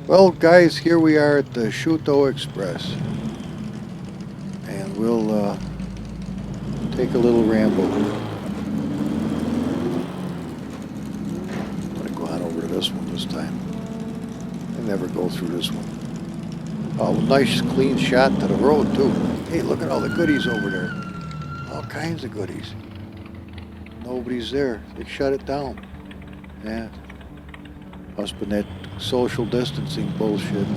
Well, guys, here we are at the Shuto Express, and we'll take a little ramble. I'm gonna go on over to this one this time. I never go through this one. Oh, nice clean shot to the road too. Hey, look at all the goodies over there. All kinds of goodies. Nobody's there. They shut it down. Yeah, must have been that social distancing bullshit.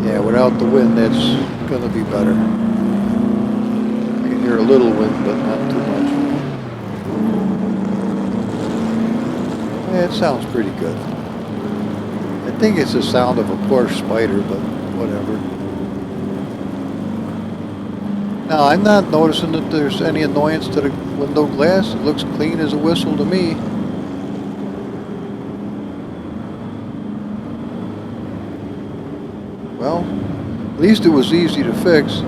Yeah, without the wind, that's gonna be better. I can hear a little wind, but not too much. Yeah, it sounds pretty good. I think it's the sound of a Porsche Spider, but whatever. Now, I'm not noticing that there's any annoyance to the window glass. It looks clean as a whistle to me. Well, at least it was easy to fix.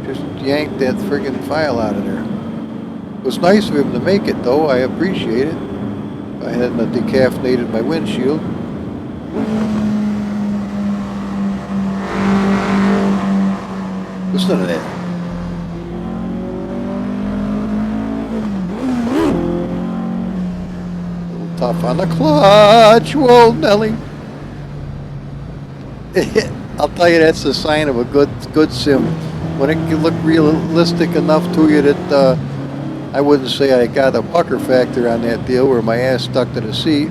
Just yank that friggin' file out of there. It was nice of him to make it, though. I appreciate it. I hadn't decaffeinated my windshield. Listen to that. A little tough on the clutch, whoa, Nelly. I'll tell you, that's the sign of a good sim. When it can look realistic enough to you that I wouldn't say I got a pucker factor on that deal where my ass stuck to the seat,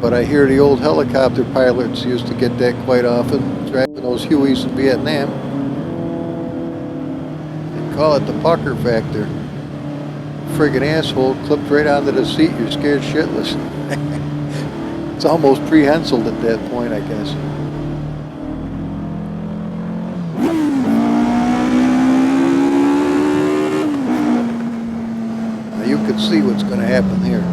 but I hear the old helicopter pilots used to get that quite often, driving those Hueys in Vietnam. They call it the pucker factor. Friggin' asshole clipped right onto the seat, you're scared shitless. It's almost prehensile at that point, I guess. You can see what's going to happen here.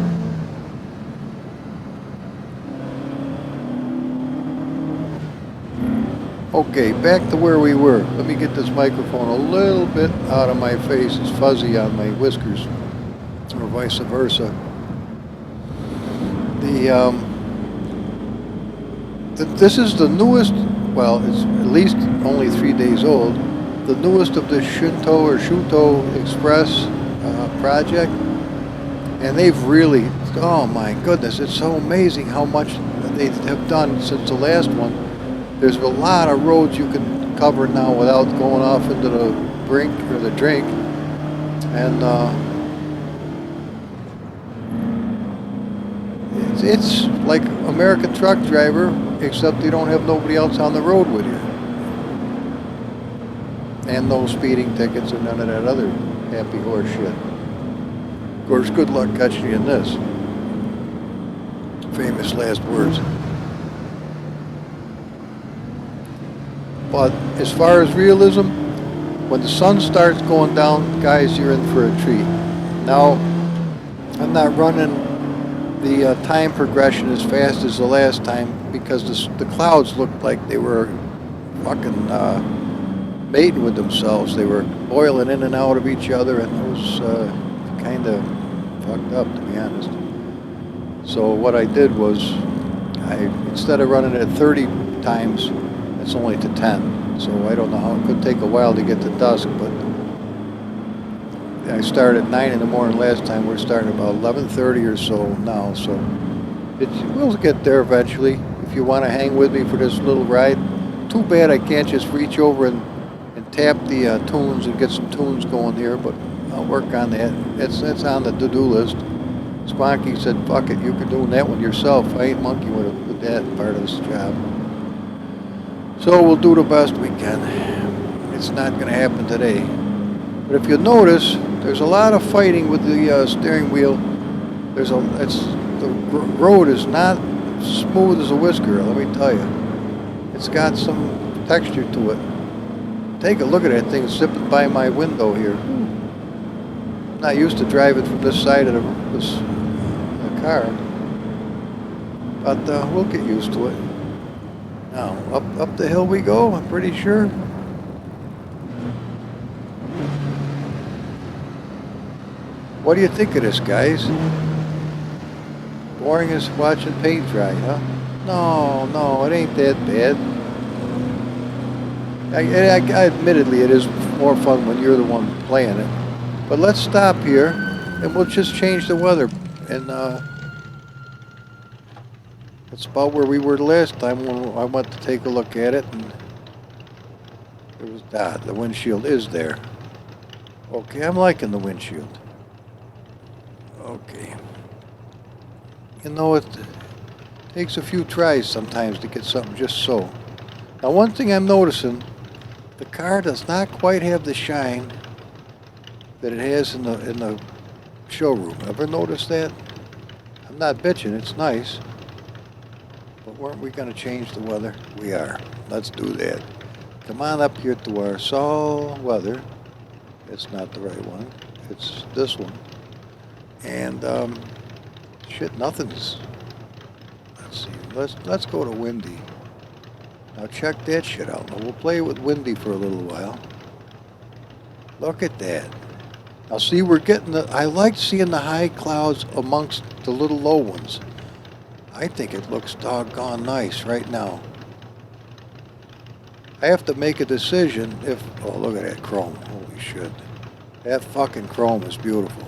Okay, back to where we were. Let me get this microphone a little bit out of my face. It's fuzzy on my whiskers, or vice versa. This is the newest, well, it's at least only 3 days old, the newest of the Shuto Express project. And they've really, oh my goodness, it's so amazing how much they have done since the last one. There's a lot of roads you can cover now without going off into the brink or the drink. And it's like American truck driver, except you don't have nobody else on the road with you. And no speeding tickets or none of that other happy horse shit. Of course, good luck catching you in this. Famous last words. But as far as realism, when the sun starts going down, guys, you're in for a treat. Now, I'm not running the time progression as fast as the last time because the clouds looked like they were fucking mating with themselves. They were boiling in and out of each other, and it was kind of fucked up, to be honest. So what I did was, instead of running it 30 times, it's only to 10. So I don't know how, it could take a while to get to dusk, but I started at 9 in the morning last time. We're starting about 11:30 or so now, so we'll get there eventually. If you want to hang with me for this little ride, too bad I can't just reach over and tap the tunes and get some tunes going here, but I'll work on that. That's on the to-do list. Squonky said, fuck it, you can do that one yourself. I ain't monkeying with that part of this job. So we'll do the best we can. It's not going to happen today. But if you notice, there's a lot of fighting with the steering wheel. The road is not smooth as a whisker, let me tell you. It's got some texture to it. Take a look at that thing zipping by my window here. I'm not used to driving from this side of the car. But we'll get used to it. Now, up the hill we go, I'm pretty sure. What do you think of this, guys? Boring as watching paint dry, huh? No, no, it ain't that bad. Admittedly, it is more fun when you're the one playing it. But let's stop here, and we'll just change the weather. And it's about where we were the last time when I went to take a look at it, and it was the windshield is there. Okay, I'm liking the windshield. Okay. You know, it takes a few tries sometimes to get something just so. Now, one thing I'm noticing, the car does not quite have the shine that it has in the showroom. Ever noticed that? I'm not bitching, it's nice. But weren't we going to change the weather? We are. Let's do that. Come on up here to our sol weather. It's not the right one. It's this one. And shit, nothing's. Let's see. Let's go to windy. Now check that shit out. Now we'll play with windy for a little while. Look at that. Now see, we're getting I like seeing the high clouds amongst the little low ones. I think it looks doggone nice right now. I have to make a decision if, oh, look at that chrome. Holy shit. That fucking chrome is beautiful.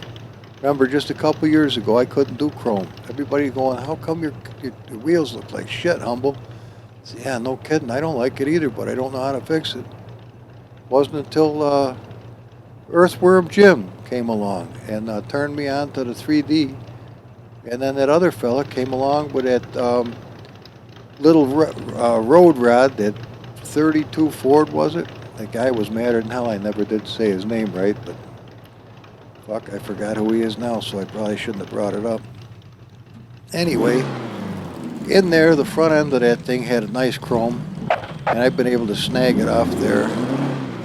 Remember, just a couple years ago, I couldn't do chrome. Everybody going, how come your wheels look like shit, Humble? I said, yeah, no kidding. I don't like it either, but I don't know how to fix it. Wasn't until Earthworm Jim came along and turned me on to the 3D. And then that other fella came along with that little road rod, that 32 Ford, was it? That guy was madder than hell. I never did say his name right, but fuck, I forgot who he is now, so I probably shouldn't have brought it up. Anyway, in there, the front end of that thing had a nice chrome, and I've been able to snag it off there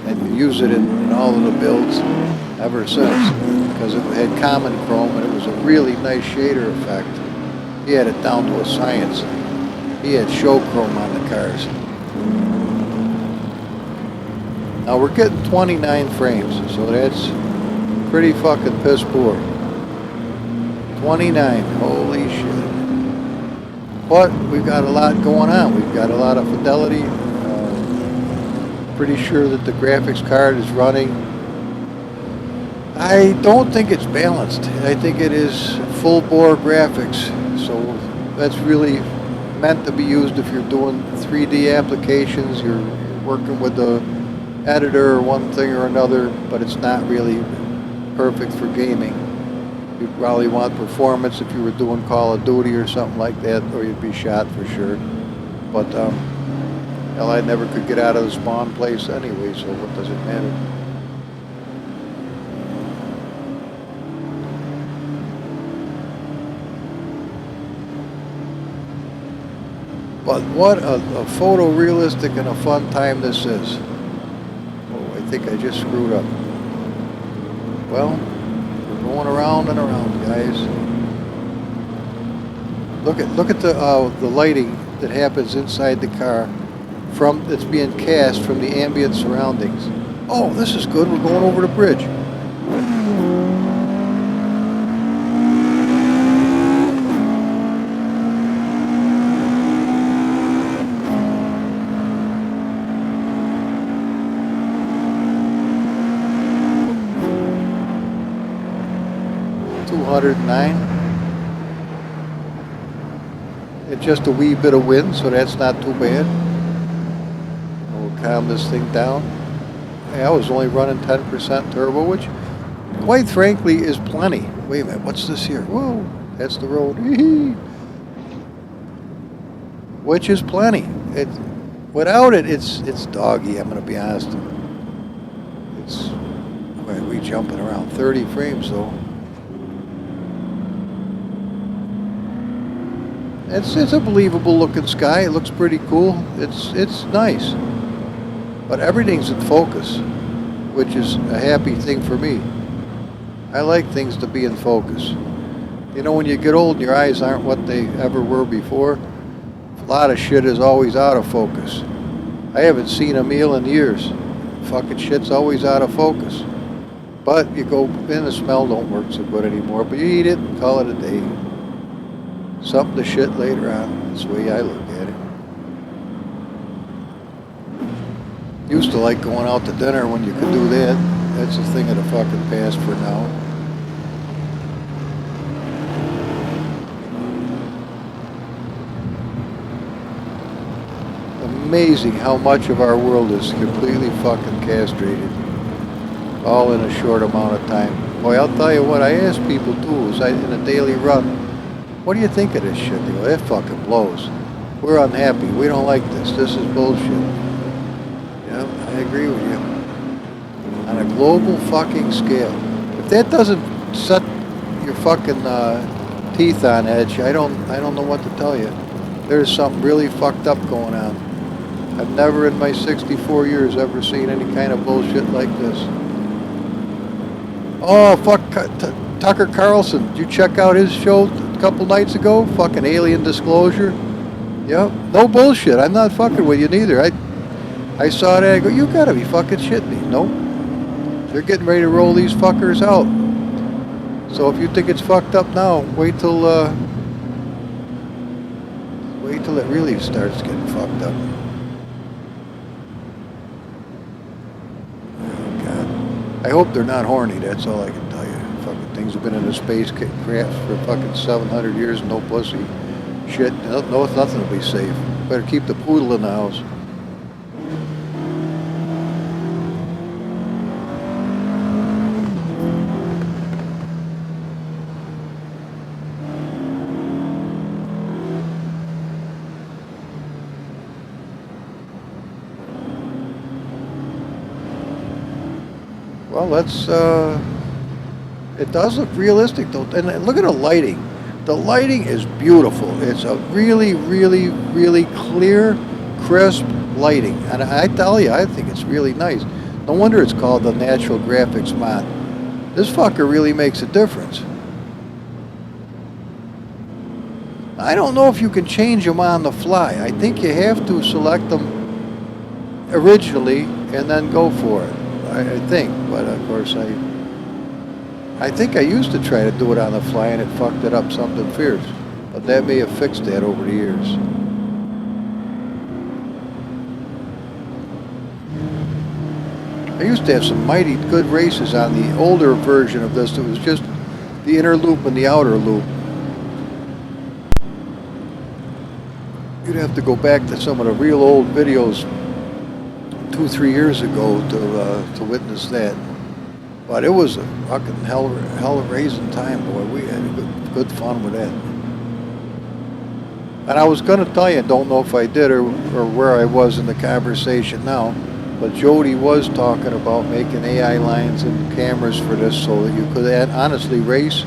and use it in all of the builds ever since, because it had common chrome and it was a really nice shader effect. He had it down to a science. He had show chrome on the cars. Now we're getting 29 frames, so that's pretty fucking piss poor. 29, holy shit. But we've got a lot going on. We've got a lot of fidelity. Pretty sure that the graphics card is running. I don't think it's balanced. I think it is full bore graphics. So that's really meant to be used if you're doing 3D applications, you're working with the editor or one thing or another, but it's not really perfect for gaming. You'd probably want performance if you were doing Call of Duty or something like that, or you'd be shot for sure. But hell, I never could get out of the spawn place anyway, so what does it matter? But what a photorealistic and a fun time this is. Oh, I think I just screwed up. Well, we're going around and around, guys. Look at the lighting that happens inside the car from that's being cast from the ambient surroundings. Oh, this is good. We're going over the bridge. It's just a wee bit of wind, so that's not too bad. We'll calm this thing down. Hey, I was only running 10% turbo, which, quite frankly, is plenty. Wait a minute, what's this here? Whoa, that's the road. Which is plenty. Without it, it's doggy. I'm going to be honest. We jumping around 30 frames though. It's a believable looking sky. It looks pretty cool. It's nice. But everything's in focus, which is a happy thing for me. I like things to be in focus. You know, when you get old and your eyes aren't what they ever were before, a lot of shit is always out of focus. I haven't seen a meal in years. Fucking shit's always out of focus. But you go in, the smell don't work so good anymore, but you eat it and call it a day. Something to shit later on. That's the way I look at it. Used to like going out to dinner when you could do that. That's a thing of the fucking past for now. Amazing how much of our world is completely fucking castrated. All in a short amount of time. Boy, I'll tell you what, I ask people too, in a daily run, what do you think of this shit? They go, that fucking blows. We're unhappy. We don't like this. This is bullshit. Yeah, I agree with you. On a global fucking scale. If that doesn't set your fucking teeth on edge, I don't know what to tell you. There's something really fucked up going on. I've never in my 64 years ever seen any kind of bullshit like this. Oh, fuck, Tucker Carlson. Did you check out his show a couple nights ago? Fucking Alien Disclosure. Yep, no bullshit. I'm not fucking with you neither. I saw that. I go, you gotta be fucking shitting me. Nope. They're getting ready to roll these fuckers out. So if you think it's fucked up now, wait till it really starts getting fucked up. I hope they're not horny, that's all I can tell you. Fucking things have been in the spacecraft for fucking 700 years, no pussy. Shit, no, nothing will be safe. Better keep the poodle in the house. Well, it does look realistic though. And look at the lighting. The lighting is beautiful. It's a really, really, really clear, crisp lighting. And I tell you, I think it's really nice. No wonder it's called the Natural Graphics Mod. This fucker really makes a difference. I don't know if you can change them on the fly. I think you have to select them originally and then go for it. I think, but of course I think I used to try to do it on the fly and it fucked it up something fierce. But that may have fixed that over the years. I used to have some mighty good races on the older version of this. It was just the inner loop and the outer loop. You'd have to go back to some of the real old videos 2-3 years ago to witness that. But it was a fucking hell of raising time, boy. We had good fun with that. And I was going to tell you, don't know if I did or where I was in the conversation now, but Jody was talking about making AI lines and cameras for this so that you could honestly race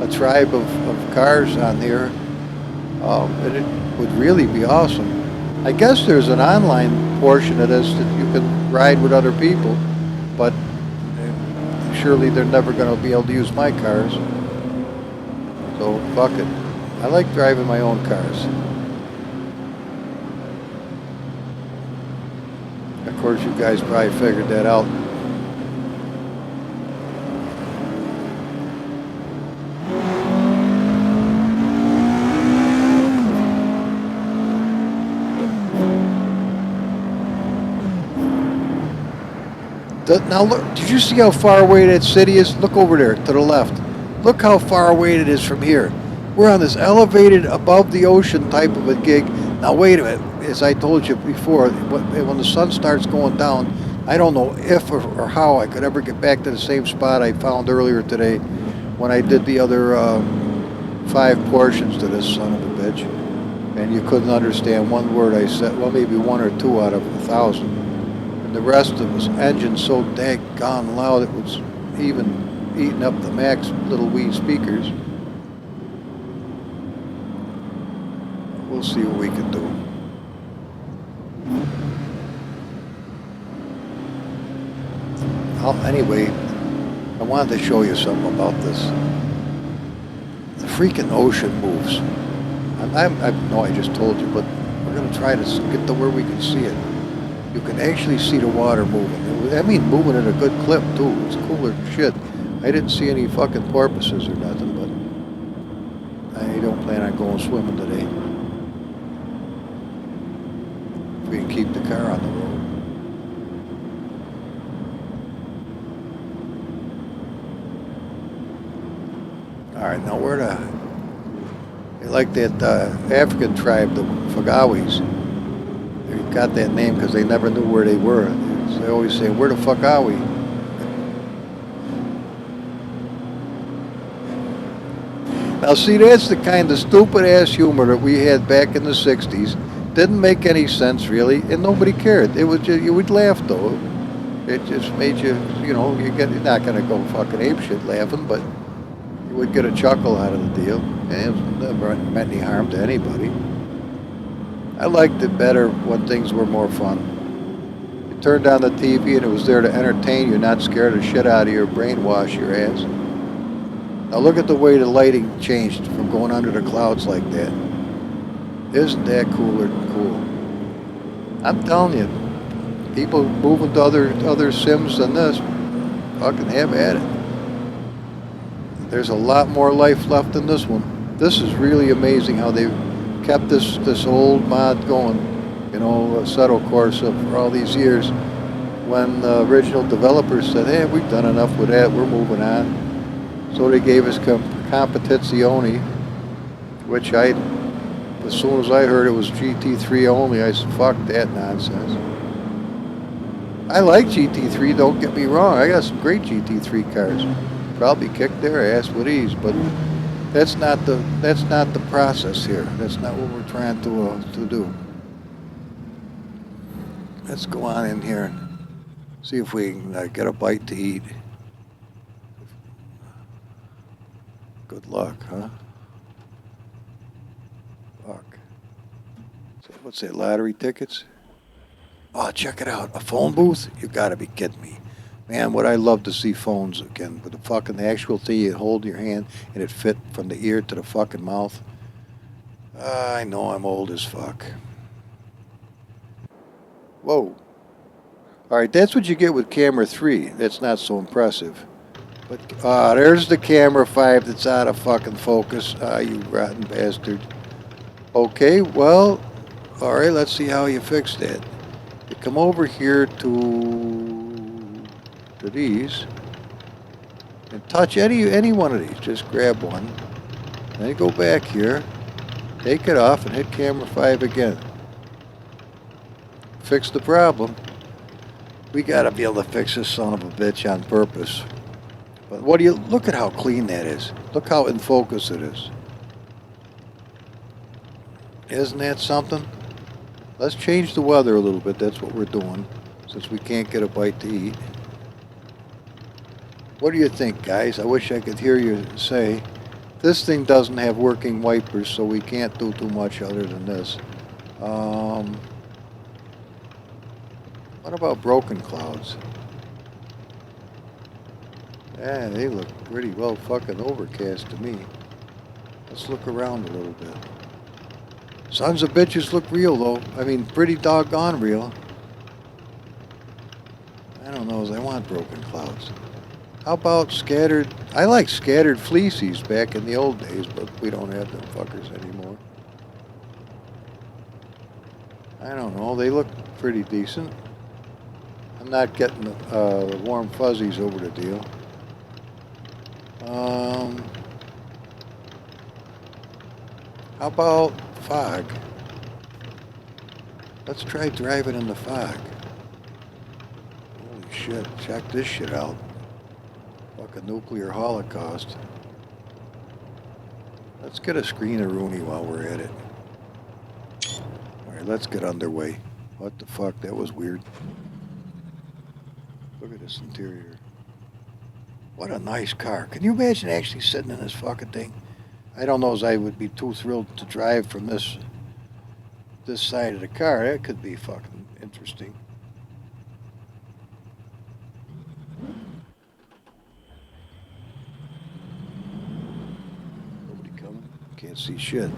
a tribe of cars on here. And it would really be awesome. I guess there's an online portion of this that you can ride with other people, but surely they're never going to be able to use my cars. So fuck it. I like driving my own cars. Of course, you guys probably figured that out. Now look, did you see how far away that city is? Look over there to the left. Look how far away it is from here. We're on this elevated above the ocean type of a gig. Now wait a minute, as I told you before, when the sun starts going down, I don't know if or how I could ever get back to the same spot I found earlier today when I did the other 5 portions to this son of a bitch. And you couldn't understand one word I said, well maybe 1 or 2 out of 1,000. The rest of it was engine so daggone loud it was even eating up the Max little wee speakers. We'll see what we can do. Anyway, I wanted to show you something about this. The freaking ocean moves. I know I just told you, but we're going to try to get to where we can see it. You can actually see the water moving. Moving at a good clip too. It's cooler shit. I didn't see any fucking porpoises or nothing, but I don't plan on not going swimming today. If we can keep the car on the road. All right, now where the... They like that African tribe, the Fagawis. They got that name because they never knew where they were. So they always say, where the fuck are we? Now see, that's the kind of stupid-ass humor that we had back in the 60s. Didn't make any sense, really, and nobody cared. It was just, you would laugh, though. It just made you, you know, you're not going to go fucking apeshit laughing, but you would get a chuckle out of the deal. And it never meant any harm to anybody. I liked it better when things were more fun. You turned on the TV and it was there to entertain you, not scare the shit out of your brainwash your ass. Now look at the way the lighting changed from going under the clouds like that. Isn't that cooler than cool? I'm telling you, people moving to other sims than this, fucking have at it. There's a lot more life left in this one. This is really amazing how they've kept this old mod going, you know, Assetto Corsa for all these years. When the original developers said, hey, we've done enough with that, we're moving on. So they gave us Competizione, which as soon as I heard it was GT3 only, I said, fuck that nonsense. I like GT3, don't get me wrong. I got some great GT3 cars. Probably kick their ass with ease, but that's not the process here. That's not what we're trying to do. Let's go on in here and see if we can get a bite to eat. Good luck, huh? Fuck. So what's that, lottery tickets? Oh, check it out. A phone booth? You gotta be kidding me. Man, would I love to see phones again with the fucking actual thing you hold in your hand and it fit from the ear to the fucking mouth. I know I'm old as fuck. Whoa. Alright, that's what you get with camera 3. That's not so impressive. But, there's the camera 5 that's out of fucking focus. You rotten bastard. Okay, well, alright, let's see how you fix that. You come over here to these and touch any one of these. Just grab one. Then you go back here, take it off, and hit camera 5 again. Fix the problem. We gotta be able to fix this son of a bitch on purpose. But what do you look at how clean that is? Look how in focus it is. Isn't that something? Let's change the weather a little bit. That's what we're doing, since we can't get a bite to eat. What do you think, guys? I wish I could hear you say. This thing doesn't have working wipers, so we can't do too much other than this. What about broken clouds? Yeah, they look pretty well fucking overcast to me. Let's look around a little bit. Sons of bitches look real, though. I mean, pretty doggone real. I don't know as I want broken clouds. How about scattered? I like scattered fleecies back in the old days, but we don't have them fuckers anymore. I don't know. They look pretty decent. I'm not getting the warm fuzzies over the deal. How about fog? Let's try driving in the fog. Holy shit, check this shit out. Fucking nuclear holocaust. Let's get a screen-a-rooney while we're at it. Alright, let's get underway. What the fuck, that was weird. Look at this interior. What a nice car. Can you imagine actually sitting in this fucking thing? I don't know as I would be too thrilled to drive from this side of the car. That could be fucking interesting. Nobody coming? Can't see shit.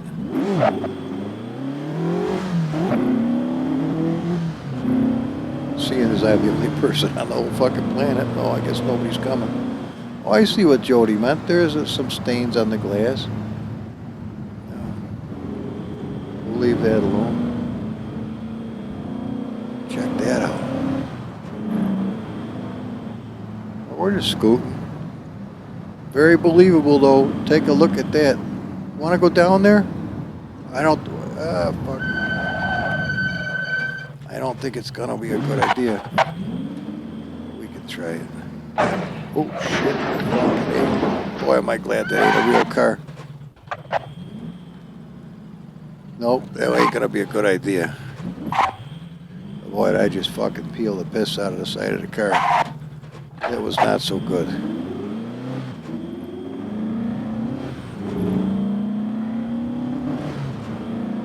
Seeing as I'm the only person on the whole fucking planet, no, I guess nobody's coming. Oh, I see what Jody meant. There's some stains on the glass. We'll leave that alone. Check that out. We're just scooting. Very believable though. Take a look at that. Want to go down there? I don't. Fuck. I don't think it's gonna be a good idea. We can try it. Oh shit! Boy, am I glad that ain't a real car. Nope, that ain't gonna be a good idea. Boy, I just fucking peeled the piss out of the side of the car. That was not so good.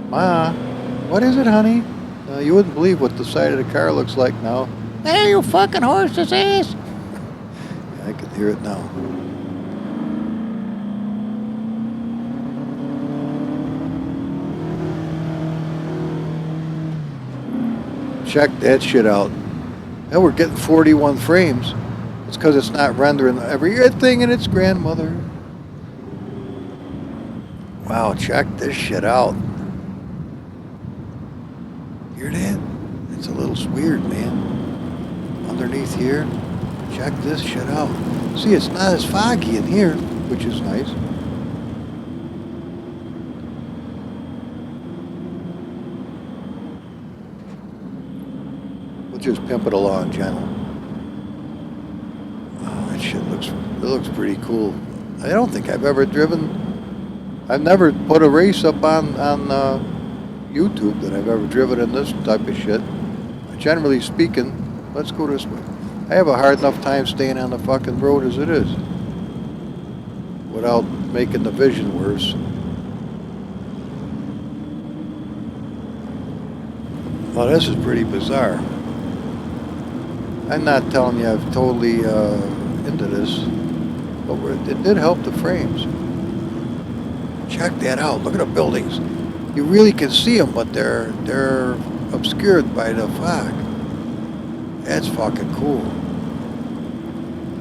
Ma, what is it, honey? You wouldn't believe what the side of the car looks like now. Hey, you fucking horse's ass! Yeah, I can hear it now. Check that shit out. Now we're getting 41 frames. It's because it's not rendering everything in its grandmother. Wow, check this shit out. Hear that? It's a little weird, man. Underneath here, check this shit out. See, it's not as foggy in here, which is nice. We'll just pimp it along, gentle. Oh, that shit looks pretty cool. I don't think I've ever I've never put a race up on YouTube that I've ever driven in this type of shit. Generally speaking, let's go this way. I have a hard enough time staying on the fucking road as it is without making the vision worse. Well, this is pretty bizarre. I'm not telling you I'm totally into this, but it did help the frames. Check that out. Look at the buildings. You really can see them, but they're obscured by the fog. That's fucking cool.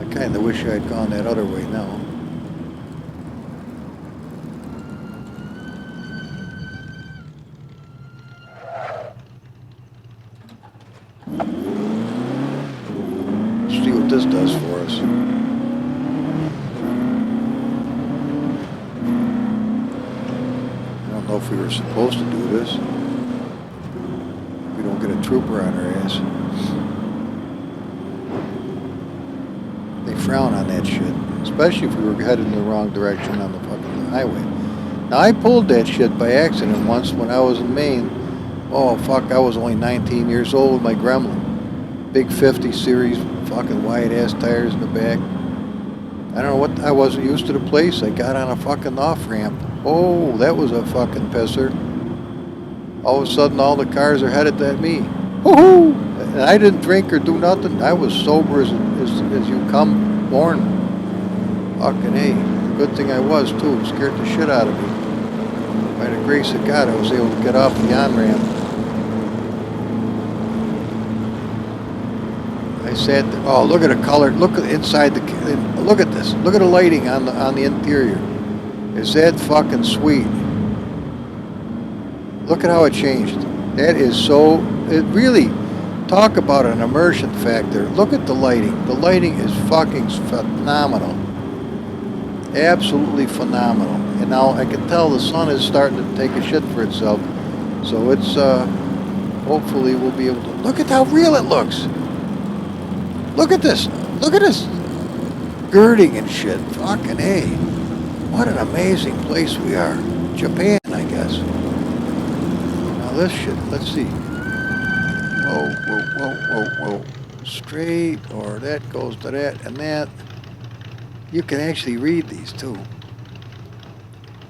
I kind of wish I'd gone that other way now. Let's see what this does for us. I don't know if we were supposed to do this. We don't get a trooper on our ass. They frown on that shit, especially if we were headed in the wrong direction on the fucking highway. Now, I pulled that shit by accident once when I was in Maine. Oh, fuck, I was only 19 years old with my Gremlin. Big 50 series, fucking wide-ass tires in the back. I don't know what, I wasn't used to the place. I got on a fucking off-ramp. Oh, that was a fucking pisser. All of a sudden, all the cars are headed at me. Woohoo! And I didn't drink or do nothing. I was sober as you come born. Fucking hey. Good thing I was, too. It scared the shit out of me. By the grace of God, I was able to get off the on-ramp. I sat there. Oh, look at the color. Look at inside the... Look at this. Look at the lighting on the interior. Is that fucking sweet? Look at how it changed. That is so... It really... Talk about an immersion factor. Look at the lighting. The lighting is fucking phenomenal. Absolutely phenomenal. And now I can tell the sun is starting to take a shit for itself. So it's, hopefully we'll be able to... Look at how real it looks. Look at this. Look at this girding and shit. Fucking hey. What an amazing place we are. Japan, I guess. Now this shit, let's see. Whoa, whoa, whoa, whoa, whoa. Straight, or that goes to that, and that. You can actually read these too.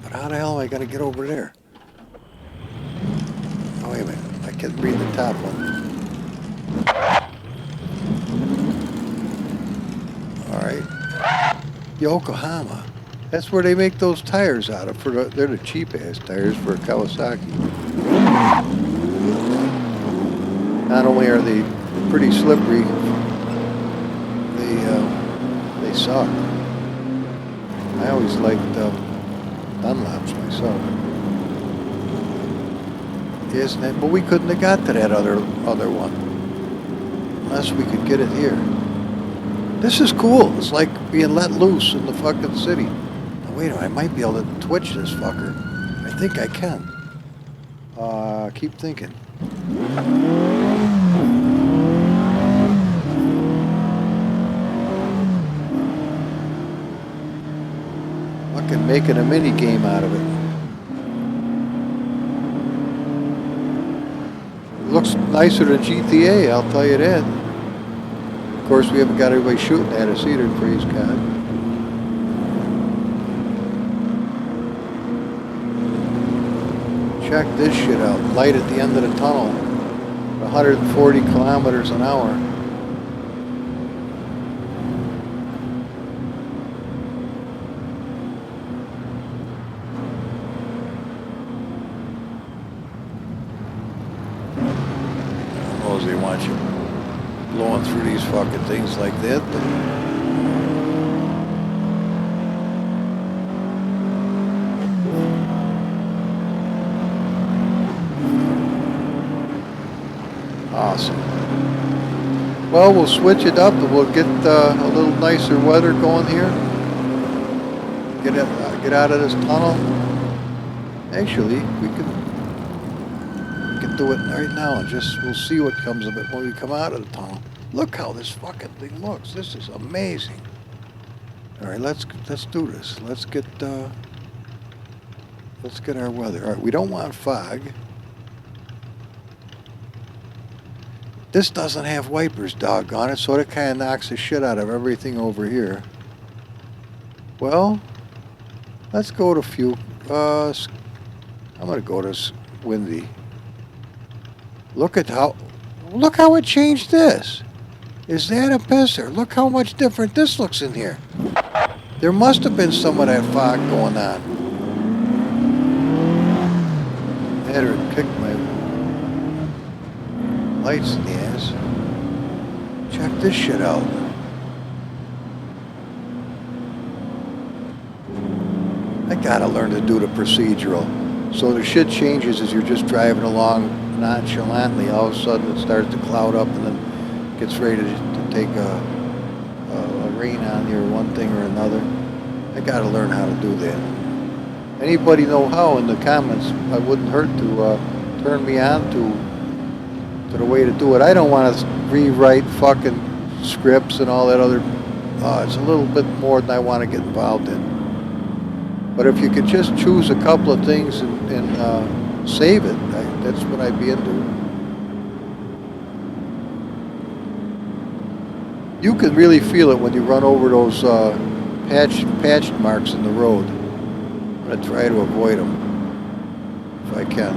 But how the hell am I going to get over there? Oh, wait a minute. I can read the top one. All right. Yokohama. That's where they make those tires out of. They're the cheap-ass tires for Kawasaki. Not only are they pretty slippery, they suck. I always liked Dunlops myself. isn't it? But we couldn't have got to that other one unless we could get it here. This is cool. It's like being let loose in the fucking city. Now, wait a minute, I might be able to twitch this fucker. I think I can. Keep thinking. Fucking making a mini game out of it. It looks nicer than GTA, I'll tell you that. Of course, we haven't got everybody shooting at us either, praise God. Check this shit out. Light at the end of the tunnel. 140 kilometers an hour. Oh, they want you blowing through these fucking things like that. Awesome. Well, we'll switch it up and we'll get a little nicer weather going here. Get out of this tunnel. Actually, we can do it right now and we'll see what comes of it when we come out of the tunnel. Look how this fucking thing looks. This is amazing. All right, let's do this. Let's get our weather. All right, we don't want fog. This doesn't have wipers, doggone it, so it kind of knocks the shit out of everything over here. Well, let's go to few. I'm gonna go to windy. Look how it changed this. Is that a pisser? Look how much different this looks in here. There must have been some of that fog going on. I had her kick my lights in the ass. Check this shit out. I gotta learn to do the procedural. So the shit changes as you're just driving along nonchalantly. All of a sudden it starts to cloud up and then gets ready to take a rain on you or one thing or another. I gotta learn how to do that. Anybody know how in the comments? I wouldn't hurt to turn me on to the way to do it. I don't want to rewrite fucking scripts and all that other. It's a little bit more than I want to get involved in. But if you could just choose a couple of things and save it, that's what I'd be into. You can really feel it when you run over those patched marks in the road. I'm going to try to avoid them if I can.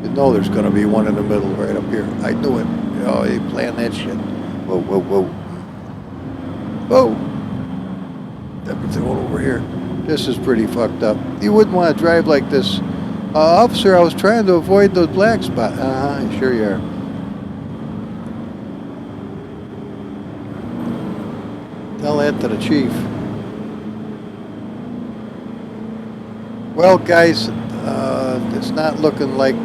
You know there's going to be one in the middle right up here. I knew it. Oh, they planned that shit. Whoa, whoa, whoa. Whoa. Everything over here. This is pretty fucked up. You wouldn't want to drive like this. Officer, I was trying to avoid those black spots. Sure you are. Tell that to the chief. Well, guys, it's not looking like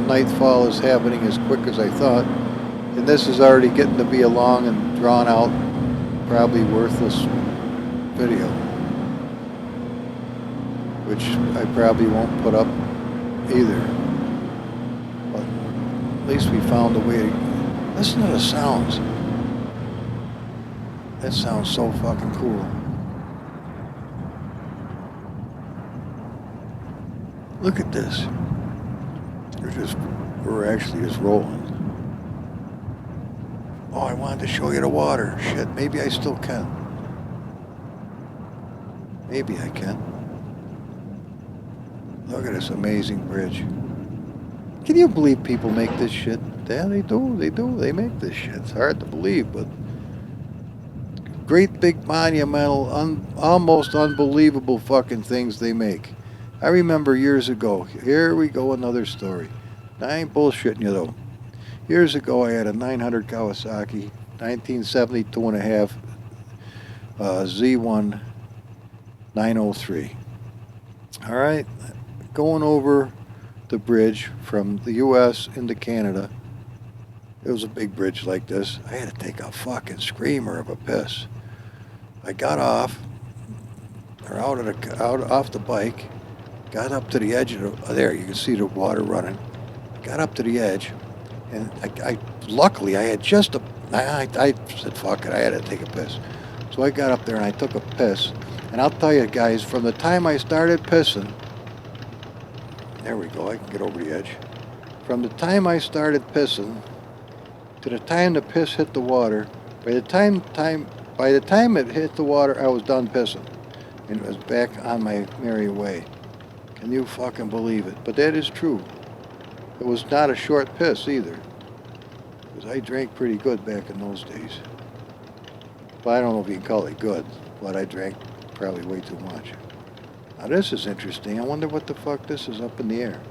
nightfall is happening as quick as I thought. And this is already getting to be a long and drawn out, probably worthless video, which I probably won't put up either. But at least we found a way to listen to the sounds. That sounds so fucking cool. Look at this. We're actually just rolling. Oh, I wanted to show you the water. Shit, maybe I still can. Maybe I can. Look at this amazing bridge. Can you believe people make this shit? Yeah, they do. They make this shit. It's hard to believe, but great big monumental, almost unbelievable fucking things they make. I remember years ago. Here we go, another story. I ain't bullshitting you though. Years ago, I had a 900 Kawasaki, 1972 and a half Z1 903. All right, going over the bridge from the U.S. into Canada. It was a big bridge like this. I had to take a fucking screamer of a piss. I got off, or out off the bike, got up to the edge of there. You can see the water running. Got up to the edge, and luckily I had just a. I said fuck it. I had to take a piss, so I got up there and I took a piss. And I'll tell you guys, from the time I started pissing, there we go. I can get over the edge. From the time I started pissing to the time the piss hit the water, by the time it hit the water, I was done pissing, and it was back on my merry way. Can you fucking believe it? But that is true. It was not a short piss either, because I drank pretty good back in those days. Well, I don't know if you can call it good, but I drank probably way too much. Now this is interesting. I wonder what the fuck this is up in the air.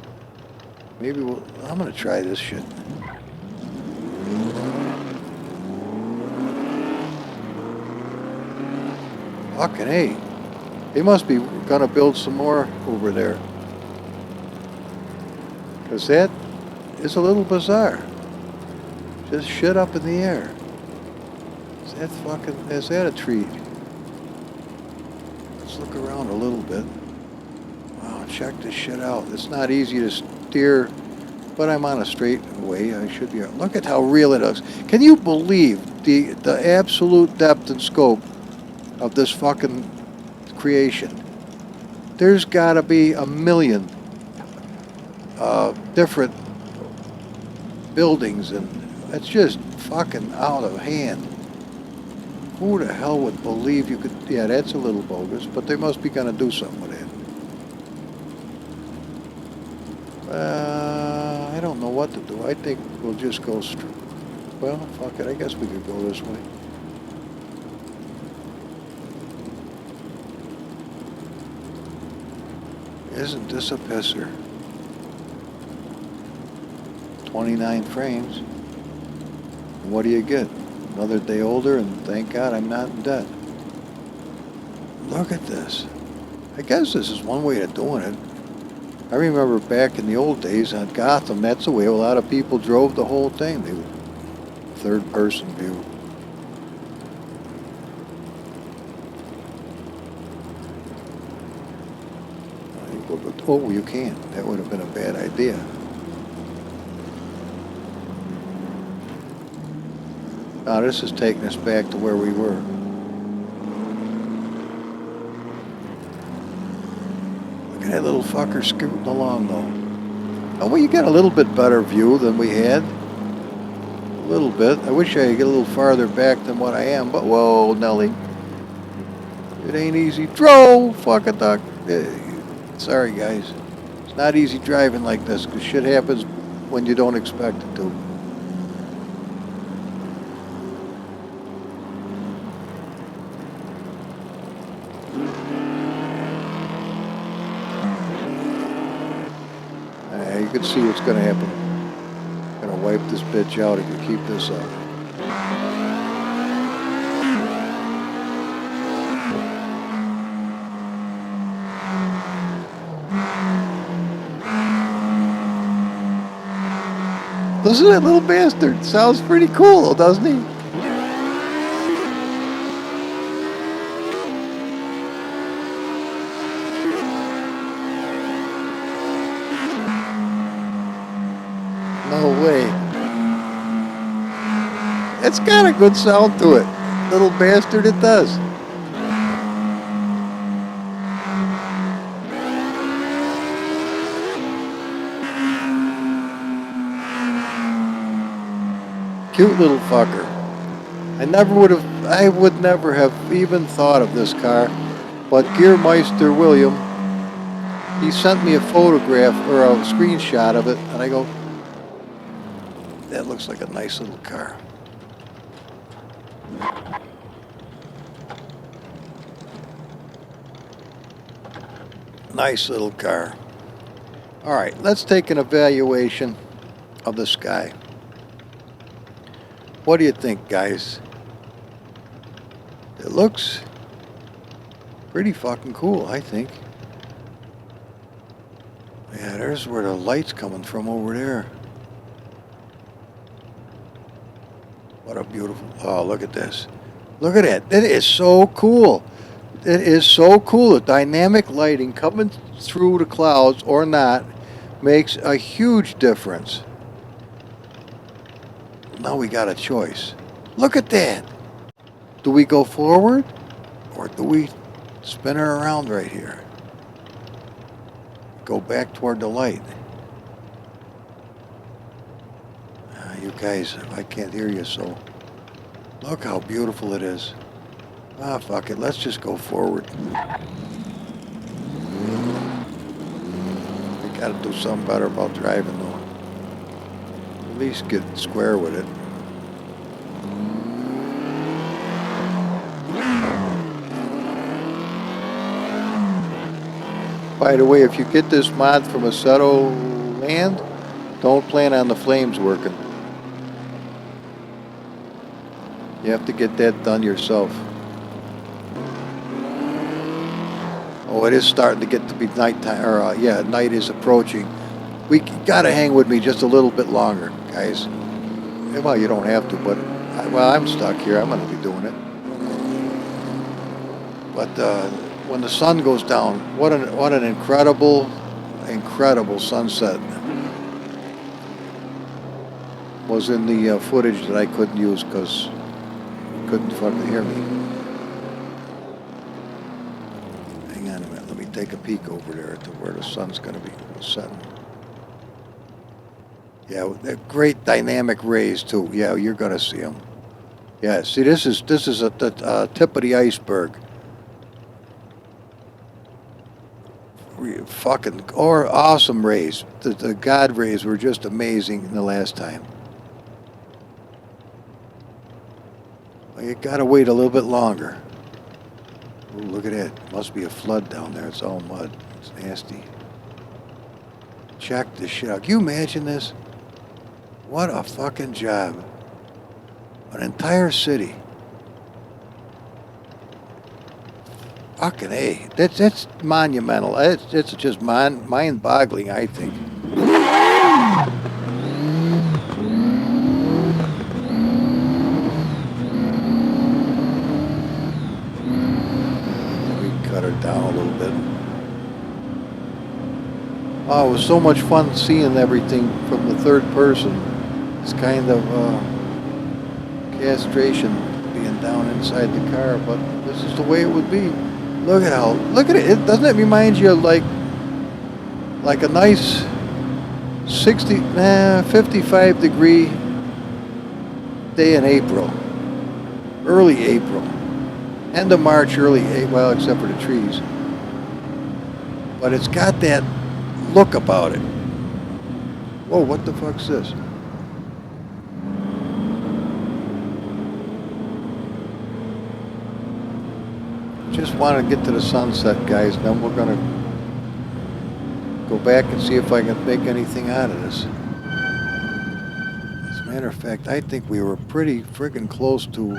Maybe I'm gonna try this shit. Fucking hey. They must be gonna build some more over there. Because that is a little bizarre. Just shit up in the air. Is that a tree? Let's look around a little bit. Wow, check this shit out. It's not easy to steer, but I'm on a straight way. I should be. Look at how real it is. Can you believe the absolute depth and scope of this fucking creation? There's got to be a million different buildings, and it's just fucking out of hand. Who the hell would believe you could... Yeah, that's a little bogus, but they must be going to do something with it. I don't know what to do. I think we'll just go straight. Well, fuck it. I guess we could go this way. Isn't this a pisser? 29 frames. And what do you get? Another day older, and thank God I'm not in debt. Look at this. I guess this is one way of doing it. I remember back in the old days on Gotham, that's the way a lot of people drove the whole thing. They would third-person view. Oh, you can't. That would have been a bad idea. Now this is taking us back to where we were. Look at that little fucker scooting along though. Oh, well, you got a little bit better view than we had. A little bit. I wish I could get a little farther back than what I am, but whoa, Nelly. It ain't easy. Fuck a duck. Sorry guys. It's not easy driving like this because shit happens when you don't expect it to. You can see what's going to happen. I'm going to wipe this bitch out if you keep this up. Listen to that little bastard. Sounds pretty cool, doesn't he? No way. It's got a good sound to it. Little bastard, it does. Cute little fucker. I would never have even thought of this car, but Gearmeister William, he sent me a photograph or a screenshot of it, and I go, that looks like a nice little car. Nice little car. All right, let's take an evaluation of the sky. What do you think, guys? It looks pretty fucking cool, I think. Yeah, there's where the light's coming from over there. What a beautiful, oh, look at this. Look at it. It is so cool. It is so cool. The dynamic lighting coming through the clouds or not makes a huge difference. Now we got a choice. Look at that. Do we go forward or do we spin her around right here? Go back toward the light. You guys, I can't hear you, so look how beautiful it is. Ah, fuck it. Let's just go forward. We gotta do something better about driving, though. At least get square with it. By the way, if you get this mod from Assetto Land, don't plan on the flames working. You have to get that done yourself. Oh, it is starting to get to be nighttime, or yeah, night is approaching. We gotta hang with me just a little bit longer, guys. Well, you don't have to, but well, I'm stuck here. I'm gonna be doing it. But when the sun goes down, what an incredible sunset was in the footage that I couldn't use because you couldn't fucking hear me. Hang on a minute. Let me take a peek over there to where the sun's going to be setting. Yeah, they're great dynamic rays too. Yeah, you're going to see them. Yeah, see, this is the tip of the iceberg. Fucking awesome rays. The God rays were just amazing the last time. Well, you gotta wait a little bit longer. Ooh, look at that. Must be a flood down there. It's all mud. It's nasty. Check this shit out. Can you imagine this? What a fucking job. An entire city. Fucking A. That's monumental. It's just mind-boggling, I think. We cut her down a little bit. Oh, it was so much fun seeing everything from the third person. It's kind of castration being down inside the car, but this is the way it would be. Look at it. Doesn't it remind you of like a nice 55 degree day in April, early April, end of March, early April, well, except for the trees. But it's got that look about it. Whoa, what the fuck's this? Just want to get to the sunset, guys. Then we're going to go back and see if I can make anything out of this. As a matter of fact, I think we were pretty friggin' close to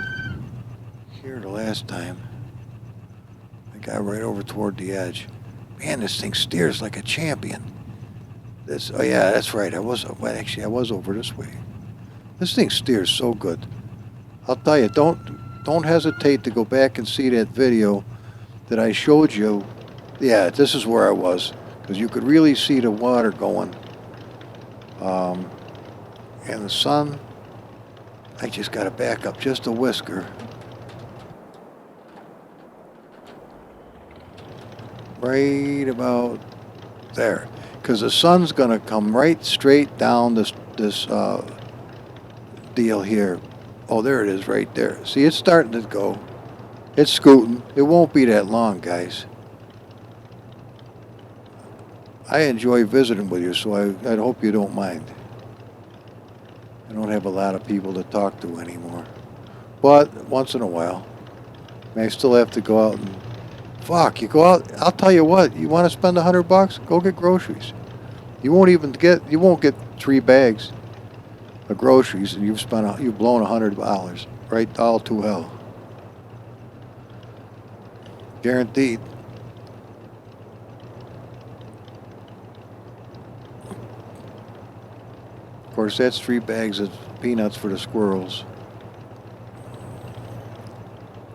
here the last time. I got right over toward the edge. Man, this thing steers like a champion. Oh yeah, that's right. I was over this way. This thing steers so good. I'll tell you, don't hesitate to go back and see that video that I showed you. Yeah, this is where I was, because you could really see the water going. And the sun, I just got to back up just a whisker. Right about there. Because the sun's going to come right straight down this deal here. Oh, there it is right there. See, it's starting to go. It's scooting. It won't be that long, guys. I enjoy visiting with you, so I hope you don't mind. I don't have a lot of people to talk to anymore. But once in a while, I still have to go out and... Fuck, you go out... I'll tell you what, you want to spend $100? Go get groceries. You won't get 3 bags of groceries, and you've blown $100 right all to hell. Guaranteed. course, that's 3 bags of peanuts for the squirrels.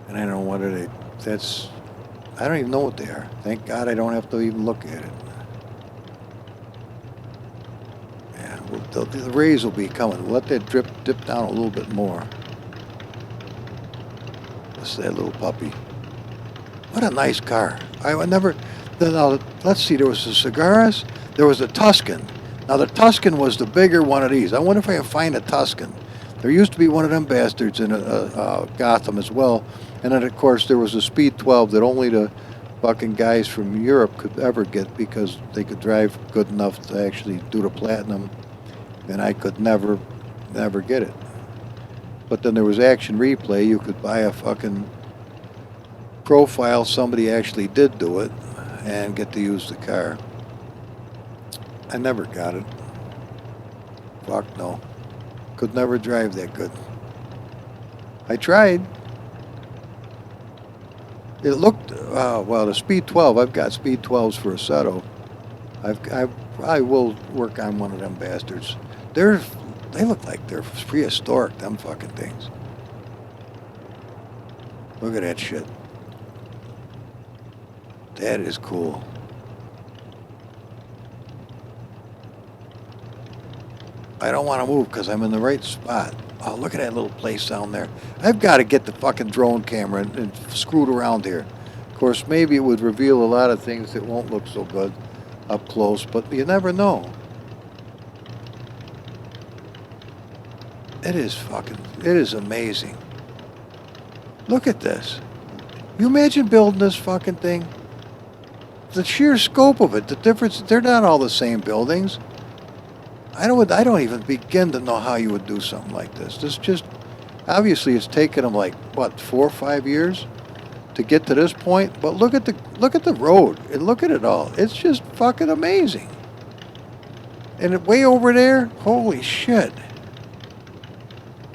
And I don't know what are they. That's. I don't even know what they are. Thank God I don't have to even look at it. Yeah, well, the rays will be coming. We'll let that dip down a little bit more. This is that little puppy. What a nice car. I would never. Now, let's see. There was the Cigaras. There was the Tuscan. Now the Tuscan was the bigger one of these. I wonder if I can find a Tuscan. There used to be one of them bastards in Gotham as well. And then, of course, there was a Speed 12 that only the fucking guys from Europe could ever get because they could drive good enough to actually do the platinum. And I could never get it. But then there was Action Replay. You could buy a fucking profile. Somebody actually did do it and get to use the car. I never got it. Fuck no. Could never drive that good. I tried. It looked, well, the Speed 12, I've got Speed 12s for Assetto. I will work on one of them bastards. They look like they're prehistoric, them fucking things. Look at that shit. That is cool. I don't want to move because I'm in the right spot. Oh, look at that little place down there. I've got to get the fucking drone camera and screw it around here. Of course, maybe it would reveal a lot of things that won't look so good up close, but you never know. It is amazing. Look at this. You imagine building this fucking thing? The sheer scope of it, the difference, they're not all the same buildings. I don't even begin to know how you would do something like this. This just, obviously it's taken them like, what, 4 or 5 years to get to this point? But look at the road and look at it all. It's just fucking amazing. And way over there, holy shit.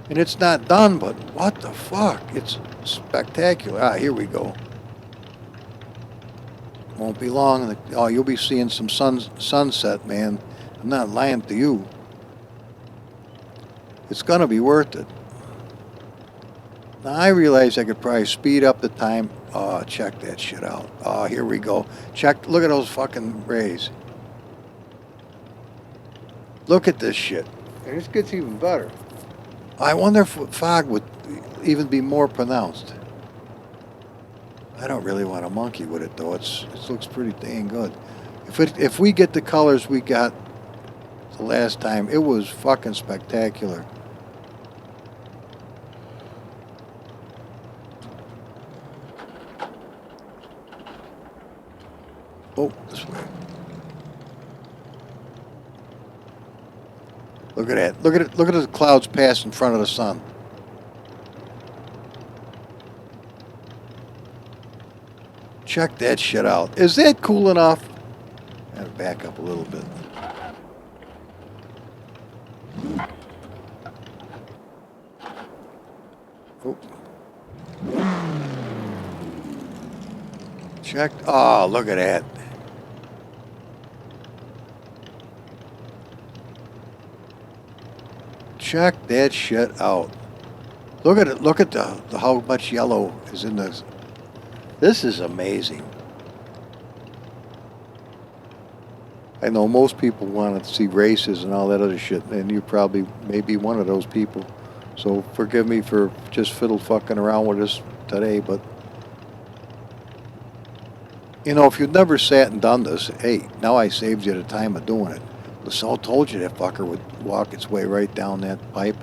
And it's not done, but what the fuck? It's spectacular. Ah, here we go. Won't be long. Oh, you'll be seeing some sunset, man. I'm not lying to you. It's going to be worth it. Now, I realize I could probably speed up the time. Oh, check that shit out. Oh, here we go. Look at those fucking rays. Look at this shit. And this gets even better. I wonder if fog would even be more pronounced. I don't really want to monkey with it, though. It looks pretty dang good. If we get the colors we got the last time, it was fucking spectacular. Oh, this way. Look at that. Look at it. Look at the clouds pass in front of the sun. Check that shit out. Is that cool enough? Gotta back up a little bit. Oh. Check. Oh, look at that. Check that shit out. Look at it. Look at the how much yellow is in this. This is amazing. I know most people want to see races and all that other shit, and you probably may be one of those people. So forgive me for just fiddle fucking around with this today, but you know, if you've never sat and done this, hey, now I saved you the time of doing it. Lasalle told you that fucker would walk its way right down that pipe.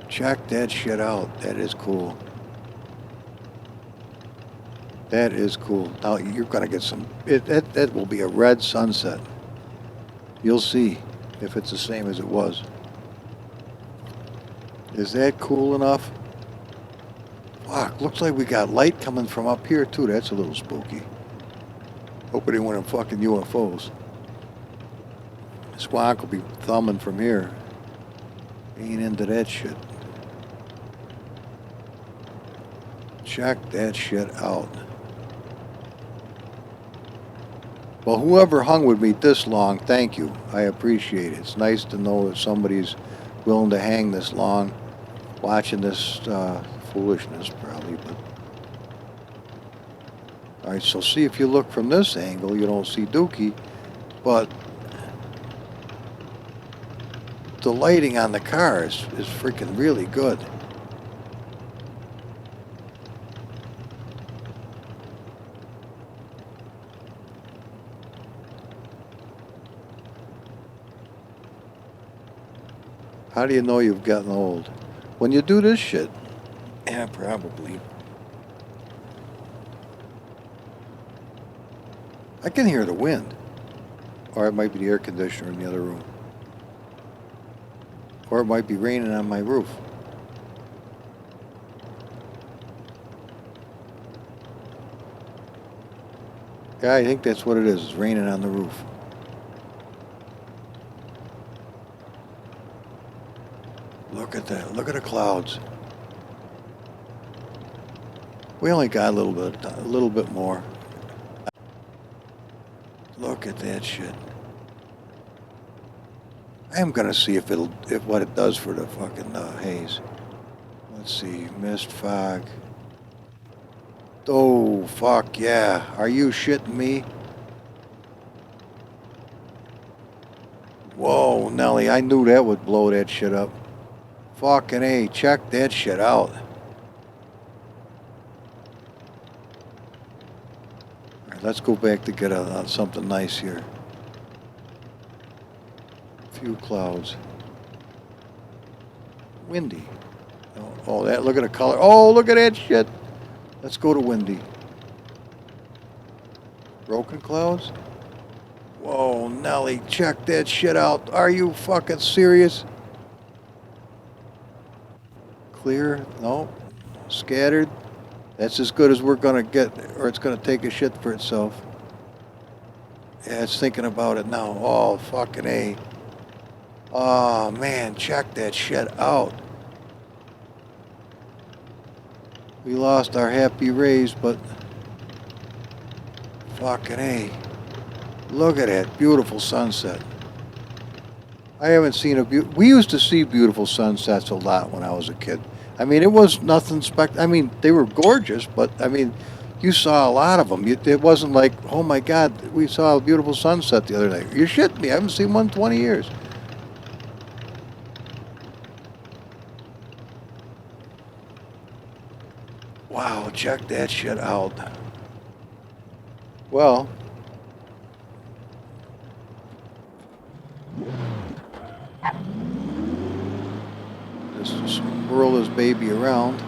Check that shit out. That is cool. That is cool. Now you're gonna get some. That will be a red sunset. You'll see if it's the same as it was. Is that cool enough? Fuck, looks like we got light coming from up here too. That's a little spooky. Hope it ain't one of them fucking UFOs. Squawk will be thumbing from here. Ain't into that shit. Check that shit out. Well, whoever hung with me this long, thank you. I appreciate it. It's nice to know that somebody's willing to hang this long, watching this foolishness probably. But all right, so see if you look from this angle, you don't see Dookie, but the lighting on the car is freaking really good. How do you know you've gotten old? When you do this shit. Yeah, probably. I can hear the wind. Or it might be the air conditioner in the other room. Or it might be raining on my roof. Yeah, I think that's what it is. It's raining on the roof. Look at that. Look at the clouds. We only got a little bit more. Look at that shit. I am gonna see if what it does for the fucking haze. Let's see, mist, fog. Oh fuck yeah! Are you shitting me? Whoa, Nelly! I knew that would blow that shit up. Fucking A! Check that shit out. All right, let's go back to get on something nice here. Few clouds. Windy. Oh, that, look at the color. Oh, look at that shit. Let's go to windy. Broken clouds? Whoa, Nelly, check that shit out. Are you fucking serious? Clear? No. Scattered? That's as good as we're gonna get, or it's gonna take a shit for itself. Yeah, it's thinking about it now. Oh, fucking A. Oh man, check that shit out. We lost our happy rays, but fucking A. Look at that beautiful sunset. I haven't seen we used to see beautiful sunsets a lot when I was a kid. I mean, it was nothing I mean, they were gorgeous, but I mean, you saw a lot of them. It wasn't like, oh my God, we saw a beautiful sunset the other night. You're shitting me. I haven't seen one in 20 years. Wow, check that shit out. Well, just swirl this baby around.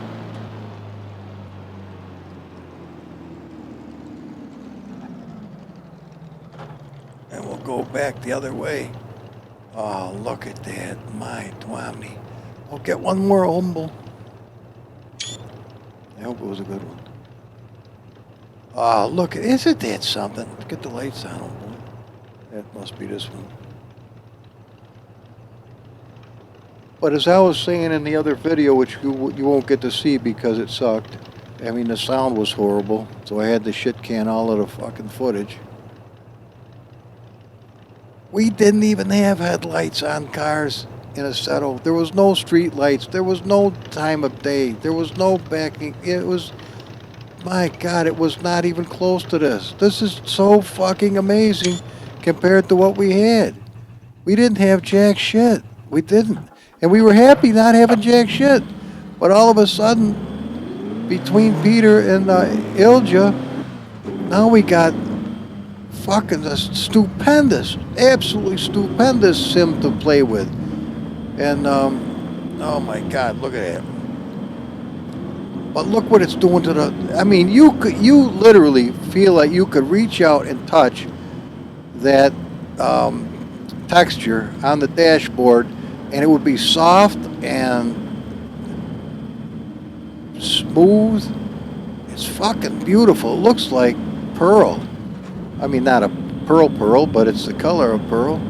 And we'll go back the other way. Oh, look at that. My Twomney. We'll get one more humble. I hope it was a good one. Oh, look, isn't that something? Let's get the lights on. Boy. That must be this one. But as I was saying in the other video, which you won't get to see because it sucked. I mean, the sound was horrible, so I had to shit can all of the fucking footage. We didn't even have headlights on cars in Assetto. There was no street lights. There was no time of day. There was no backing. It was, my God, it was not even close to this. This is so fucking amazing compared to what we had. We didn't have jack shit. We didn't. And we were happy not having jack shit. But all of a sudden, between Peter and Ilja, now we got fucking a stupendous, absolutely stupendous sim to play with. And, oh my God, look at that. But look what it's doing to the, I mean, you literally feel like you could reach out and touch that texture on the dashboard and it would be soft and smooth. It's fucking beautiful. It looks like pearl. I mean, not a pearl, but it's the color of pearl.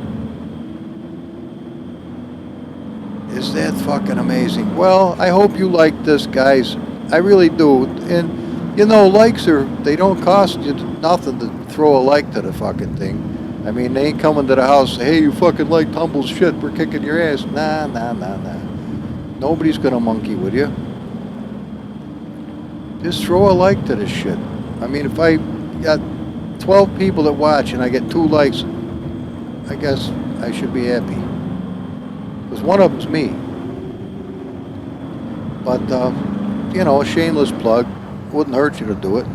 Is that fucking amazing? Well, I hope you like this, guys. I really do. And You know, likes they don't cost you nothing to throw a like to the fucking thing. I mean, they ain't coming to the house and say, hey, you fucking liked Humble's shit, we're kicking your ass. Nah, nah, nah, nah. Nobody's gonna monkey with you. Just throw a like to this shit. I mean, if I got 12 people that watch and I get 2 likes, I guess I should be happy. Because one of them's me. But, you know, a shameless plug. Wouldn't hurt you to do it.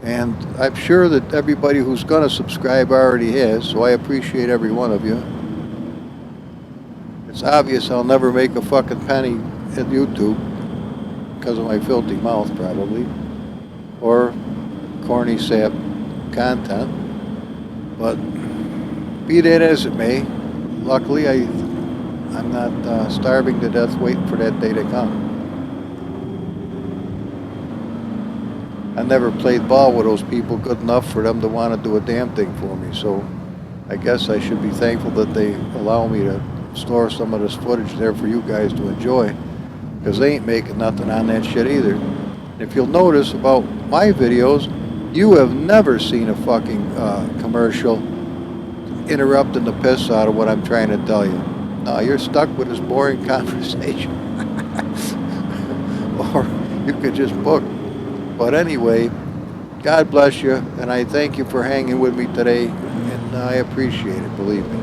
And I'm sure that everybody who's going to subscribe already has, so I appreciate every one of you. It's obvious I'll never make a fucking penny at YouTube because of my filthy mouth, probably, or corny sap content. But be that as it may, luckily I'm not starving to death waiting for that day to come. I never played ball with those people good enough for them to want to do a damn thing for me. So I guess I should be thankful that they allow me to store some of this footage there for you guys to enjoy, because they ain't making nothing on that shit either. And if you'll notice about my videos, you have never seen a fucking commercial interrupting the piss out of what I'm trying to tell you. No, you're stuck with this boring conversation. Or you could just book. But anyway, God bless you, and I thank you for hanging with me today, and I appreciate it, believe me.